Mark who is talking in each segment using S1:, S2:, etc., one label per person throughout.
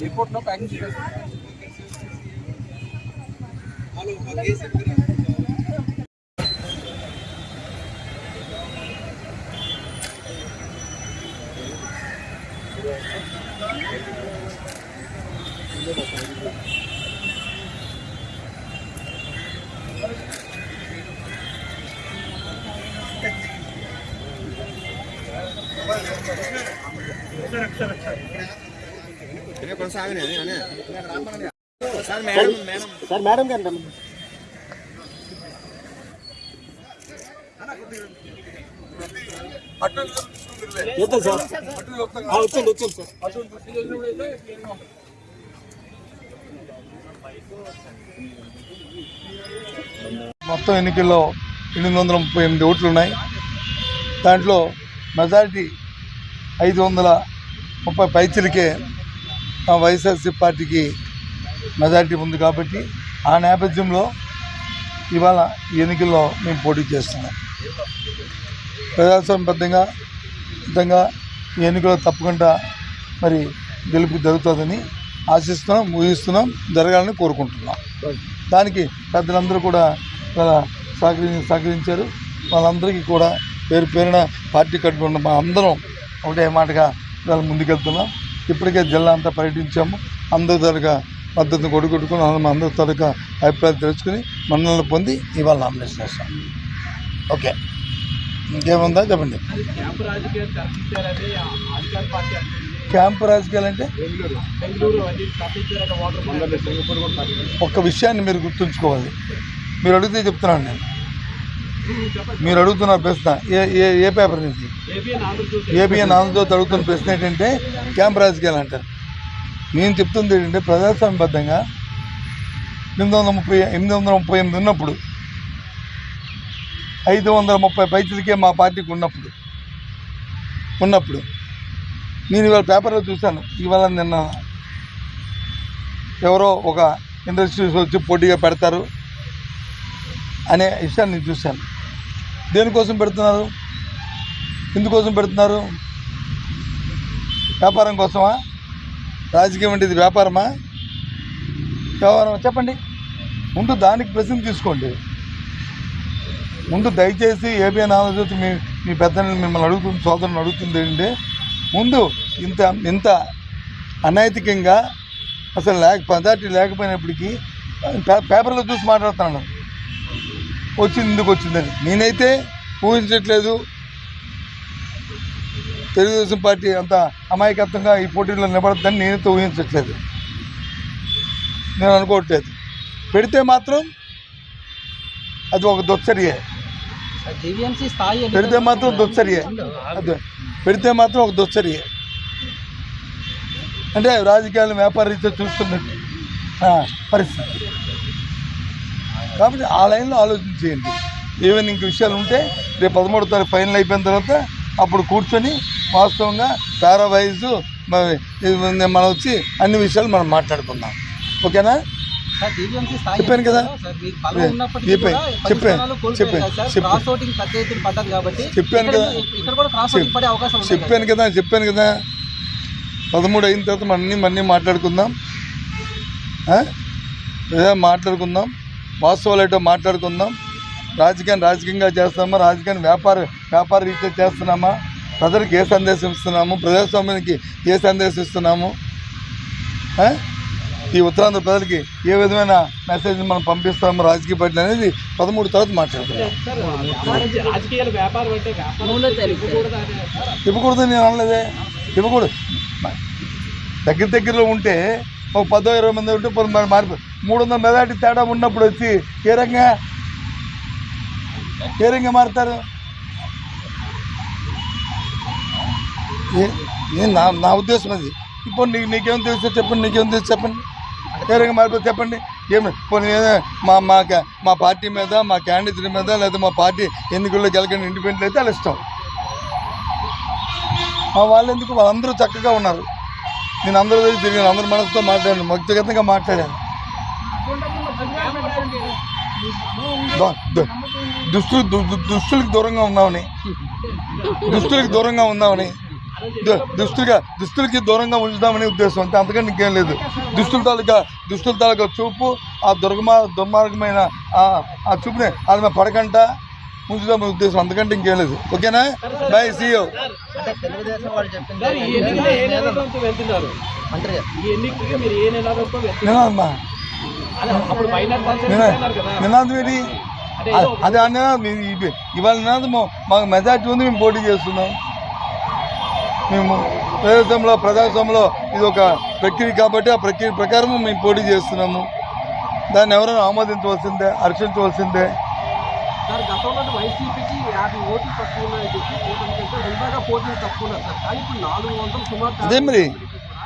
S1: ఎయిర్పోర్ట్లో packing
S2: sir madam గారు వచ్చండి సార్.
S3: మొత్తం ఎన్నికల్లో 838 ఓట్లు ఉన్నాయి. దాంట్లో మెజారిటీ 530 పైచిలకే వైఎస్ఆర్సీ పార్టీకి మెజారిటీ ఉంది. కాబట్టి ఆ నేపథ్యంలో ఇవాళ ఈ ఎన్నికల్లో మేము పోటీ చేస్తున్నాం. ప్రజాస్వామ్యబద్ధంగా ఈ ఎన్నికల్లో తప్పకుండా మరి గెలుపు జరుగుతుందని ఆశిస్తున్నాం, ఊహిస్తున్నాం, జరగాలని కోరుకుంటున్నాం. దానికి పెద్దలందరూ కూడా సహకరించారు. వాళ్ళందరికీ కూడా పేరున పార్టీ కట్టుకున్న మా అందరం ఒకటే మాటగా ఇవాళ ముందుకెళ్తున్నాం. ఇప్పటికే జిల్లా అంతా పర్యటించాము. అందరి తరగా మద్దతును కొడుకొట్టుకుని అందరి తరగా అభిప్రాయాలు తెలుసుకుని మన్నలను పొంది ఇవాళ నామినేషన్ వేస్తాం. ఓకే, ఇంకేముందా చెప్పండి. క్యాంపు రాజకీయాలు అంటే ఒక్క విషయాన్ని మీరు గుర్తుంచుకోవాలి. మీరు అడిగితే చెప్తున్నాను నేను. మీరు అడుగుతున్న ప్రశ్న ఏ పేపర్ నుంచి? ఏబిఎన్ ఆంధ్రజ్యోతి అడుగుతున్న ప్రశ్న ఏంటంటే క్యాంపు రాజకీయాలు అంటారు. నేను చెప్తుంది ఏంటంటే ప్రజాస్వామ్యబద్ధంగా 838 ఉన్నప్పుడు 530 పైసలకే మా పార్టీకి ఉన్నప్పుడు నేను ఇవాళ పేపర్లో చూశాను. ఇవాళ నిన్న ఎవరో ఒక ఇండస్ట్రీస్ వచ్చి పోటీగా పెడతారు అనే విషయాన్ని నేను చూశాను. దేనికోసం పెడుతున్నారు? ఎందుకోసం పెడుతున్నారు? వ్యాపారం కోసమా? రాజకీయం అంటే ఇది వ్యాపారమా? వ్యవహారమా? చెప్పండి. ముందు దానికి ప్రశ్న తీసుకోండి. ముందు దయచేసి ఏబిఎన్ ఆంధ్రజ్యోతి మీ పెద్దల్ని మిమ్మల్ని అడుగుతుంది, సోదరుని అడుగుతుంది ఏంటంటే ముందు ఇంత అనైతికంగా అసలు మెజారిటీ లేకపోయినప్పటికీ పేపర్లో చూసి మాట్లాడుతున్నాను వచ్చింది ఎందుకు వచ్చిందని. నేనైతే ఊహించట్లేదు. తెలుగుదేశం పార్టీ అంత అమాయకత్వంగా ఈ పోటీల్లో నిలబడద్దని నేనైతే ఊహించట్లేదు, నేను అనుకోవట్లేదు. పెడితే మాత్రం అది ఒక దుశ్చర్యే. పెడితే మాత్రం దుశ్చర్యే. పెడితే మాత్రం ఒక దుశ్చర్యే. అంటే రాజకీయాలు వ్యాపార రీత్యా చూస్తున్నట్టు పరిస్థితి. కాబట్టి ఆ లైన్లో ఆలోచించేయండి. ఏమైనా ఇంక విషయాలు ఉంటే రేపు 13వ తారీఖు ఫైనల్ అయిపోయిన తర్వాత అప్పుడు కూర్చొని వాస్తవంగా పారావైజ్ మనం వచ్చి అన్ని విషయాలు మనం మాట్లాడుకుందాం. ఓకేనా? చెప్పాను కదా, చెప్పాను కదా 13 అయిన తర్వాత మన్నీ మాట్లాడుకుందాం. మాట్లాడుకుందాం, వాస్తవాలు ఏంటో మాట్లాడుకుందాం. రాజకీయంగా చేస్తున్నామా, రాజకీయాన్ని వ్యాపార రీత్యా చేస్తున్నామా, ప్రజలకు ఏ సందేశం ఇస్తున్నాము, ప్రజాస్వామ్యానికి ఏ సందేశం ఇస్తున్నాము, ఈ ఉత్తరాంధ్ర ప్రజలకి ఏ విధమైన మెసేజ్ మనం పంపిస్తాము రాజకీయ పార్టీలు అనేది 13 తర్వాత మాట్లాడుతున్నాం. ఇవ్వకూడదు నేను అనలేదే. ఇవ్వకూడదు. దగ్గరలో ఉంటే ఒక 10-20 మంది ఉంటే మారిపోయి 300 మెజార్టీ తేడా ఉన్నప్పుడు వచ్చి ఏ రంగా మారుతారు? నా ఉద్దేశం అది. ఇప్పుడు నీకేం తెలుసో చెప్పండి, ఏ రంగా మారిపోతే చెప్పండి. ఏమి కొన్ని మా పార్టీ మీద మా క్యాండిడేట్ మీద లేదా మా పార్టీ ఎన్నికల్లో గెలకండి ఇండిపెండెంట్ అయితే వాళ్ళ ఇష్టం. వాళ్ళు ఎందుకు వాళ్ళందరూ చక్కగా ఉన్నారు. నేను అందరూ దగ్గర తిరిగాను, అందరి మనసుతో మాట్లాడాను, వ్యక్తిగతంగా మాట్లాడాను. దుస్తులకు దూరంగా ఉందామని దుస్తులకి దూరంగా ఉంచుదామనే ఉద్దేశం అంతే, అంతకంటే ఇంకేం లేదు. దుస్తుల తాలూకా చూపు ఆ దుర్మార్గమైన ఆ చూపుని అది మేము పడకంట ఉంచుదామనే ఉద్దేశం, అంతకంటే ఇంకేం లేదు. ఓకేనా? By, see you. నినాదమ్మా నినాదం ఏంటి? అదే అన్న ఇవాళ నినాదము మాకు మెజార్టీ ఉంది, మేము పోటీ చేస్తున్నాం. మేము ప్రజాస్వామ్యంలో ఇది ఒక ప్రక్రియ కాబట్టి ఆ ప్రక్రియ ప్రకారం మేము పోటీ చేస్తున్నాము. దాన్ని ఎవరైనా ఆమోదించవలసిందే, హర్షించవలసిందే. అదే మరి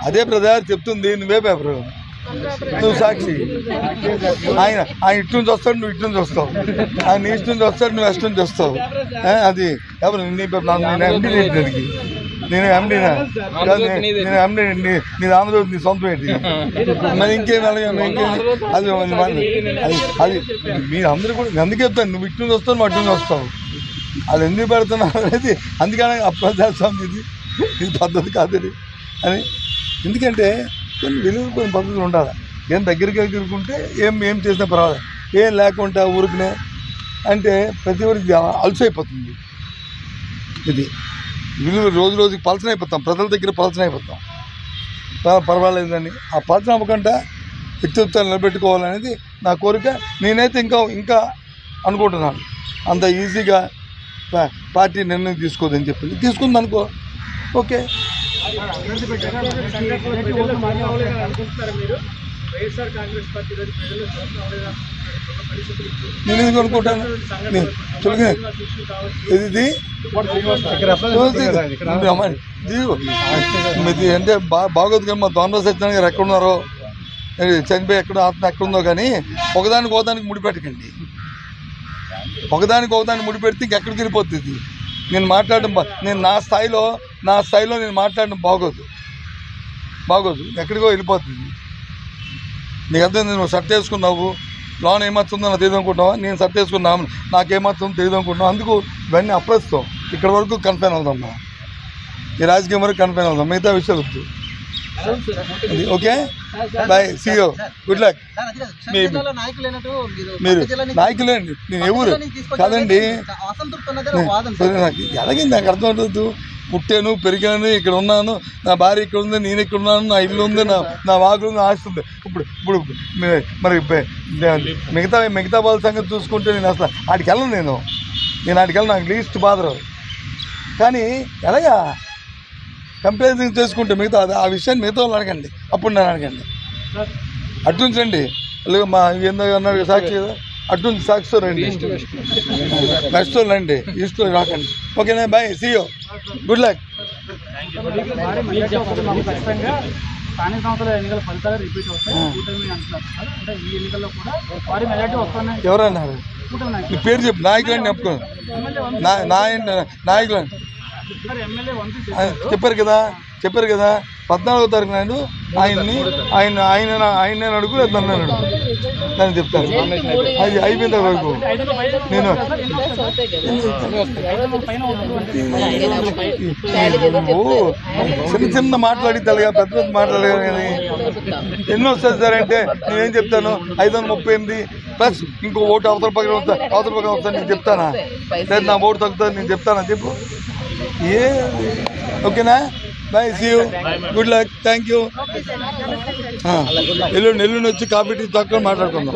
S3: అదే బ్రదర్ చెప్తుంది, నువ్వే పేపరు, నువ్వు సాక్షి. ఆయన ఇటు నుంచి వస్తాడు, నువ్వు ఇటు నుంచి వస్తావు. ఆయన ఈస్ట్ నుంచి వస్తాడు, నువ్వు వెస్ట్ నుంచి వస్తావు. అది ఎవరు నేను ఎండి దానికి, నేను ఎండినా నేను ఎండి, నేను ఆంధ్రప్రదేశ్ నీ సొంతం ఏంటి? మరి ఇంకేం అది అది మీరు అందరూ కూడా అందుకే చెప్తాను, నువ్వు ఇటు నుంచి వస్తావు, నువ్వు అటు నుంచి వస్తావు. అది ఎందుకు పెడుతున్నావు అనేది అందుకని అప్రజాస్వామ్యం ఇది పద్ధతి కాదని అని. ఎందుకంటే కొన్ని విలువైన పద్ధతులు ఉండాలి. ఏం దగ్గరికి ఎగురుకుంటే ఏం చేసినా పర్వాలేదు, ఏం లేకుండా ఊరికనే అంటే ప్రతి ఒక్కరికి అలసైపోతుంది. ఇది విలువ రోజు రోజుకి పలచన అయిపోతాం, ప్రజల దగ్గర పలచన అయిపోతాం. పర్వాలేదని ఆ పలచన అవ్వకుండా వ్యక్తిత్వాలు నిలబెట్టుకోవాలనేది నా కోరిక. నేనైతే ఇంకా అనుకుంటున్నాను, అంత ఈజీగా పార్టీ నిర్ణయం తీసుకోదని చెప్పింది, తీసుకుంది అనుకో, ఓకే. నేను ఎందుకు అనుకుంటాను? ఇది అంటే బాగోదు కానీ మా దొంగ సత్యనారాయణ గారు ఎక్కడున్నారో, చనిపోయి ఆత్మ ఎక్కడుందో కానీ ఒకదానికి ముడిపెట్టకండి. ఒకదానికి ముడిపెడితే ఇంకెక్కడికి వెళ్ళిపోతుంది. నేను మాట్లాడడం నేను నా స్థాయిలో నేను మాట్లాడడం బాగోదు, ఎక్కడికో వెళ్ళిపోతుంది. నీకు అర్థం, నువ్వు షర్ట్ వేసుకున్నావు, లోన్ ఏమవుతుందో నాకు తెలియదు అనుకుంటావా? నేను షర్ట్ వేసుకున్నాను, నాకేమవుతుందో తెలియదు అనుకుంటున్నావు. అందుకు ఇవన్నీ అప్రస్తుతం. ఇక్కడ వరకు కన్ఫైన్ అవుదాం, ఈ రాజకీయం వరకు కన్ఫైన్ అవుదాం, మిగతా విషయాలు వద్దు. Okay, bye, see you, good luck. మీరు నాయకులేండి, నేను ఎవరు కాదండి. నాకు ఎలాగే నాకు అర్థం అవుతుంది. పుట్టాను, పెరిగాను, ఇక్కడ ఉన్నాను, నా భార్య ఇక్కడ ఉంది, నేను ఇక్కడ ఉన్నాను, నా ఇల్లు ఉంది, నా వాగులు ఉంది, ఆస్తి ఉంది. ఇప్పుడు మరి మిగతా వాళ్ళ సంగతి చూసుకుంటే నేను అసలు ఆడికి వెళ్ళను. నేను ఆడికి వెళ్ళను, నాకు లీస్ట్ బాధరు. కానీ ఎలాగా కంపారిజన్ చేసుకుంటే మిగతా ఆ విషయాన్ని మిగతా వాళ్ళు అడగండి, అప్పుడు నేను అడగండి. అటుంచండి, లేదు మా ఏందో అన్నారు సాక్షి కదా, అటువంటి సాక్షితో రండి, నెక్స్ట్ రండి, ఈస్ట్లో రాకండి. ఓకేనా? Bye, see you, good luck.
S2: స్థానిక సంస్థల ఎన్నికల ఫలితాలు రిపీట్ అవుతాయి, కూటమి అంటున్నారు. అంటే ఈ ఎన్నికల్లో కూడా వారి మెజార్టీ వస్తున్నాయి.
S3: ఎవరన్నారు? మీ పేరు చెప్పు, నాయకులని చెప్పుకో. నాయకులని చెప్పారు కదా 14వ తారీఖు నాడు ఆయన అడుగు, లేదా నన్ను అడుగు, దాన్ని చెప్తాను. అది అయిపోయిన వరకు నేను చిన్న మాట్లాడి తలగా పెద్ద మాట్లాడగా కానీ ఎన్ని వస్తుంది సార్ అంటే నేనేం చెప్తాను, 538 ప్లస్ ఇంకో ఓటు అవతల పక్కన వస్తాను నేను చెప్తానా? లేదు నా ఓటు తగ్గుతుంది నేను చెప్తానా? చెప్పు. ఓకేనా? Bye, see you, good luck, thank you. ఎల్లుండి వచ్చి కాఫీ టీ తక్కువ మాట్లాడుకుందాం.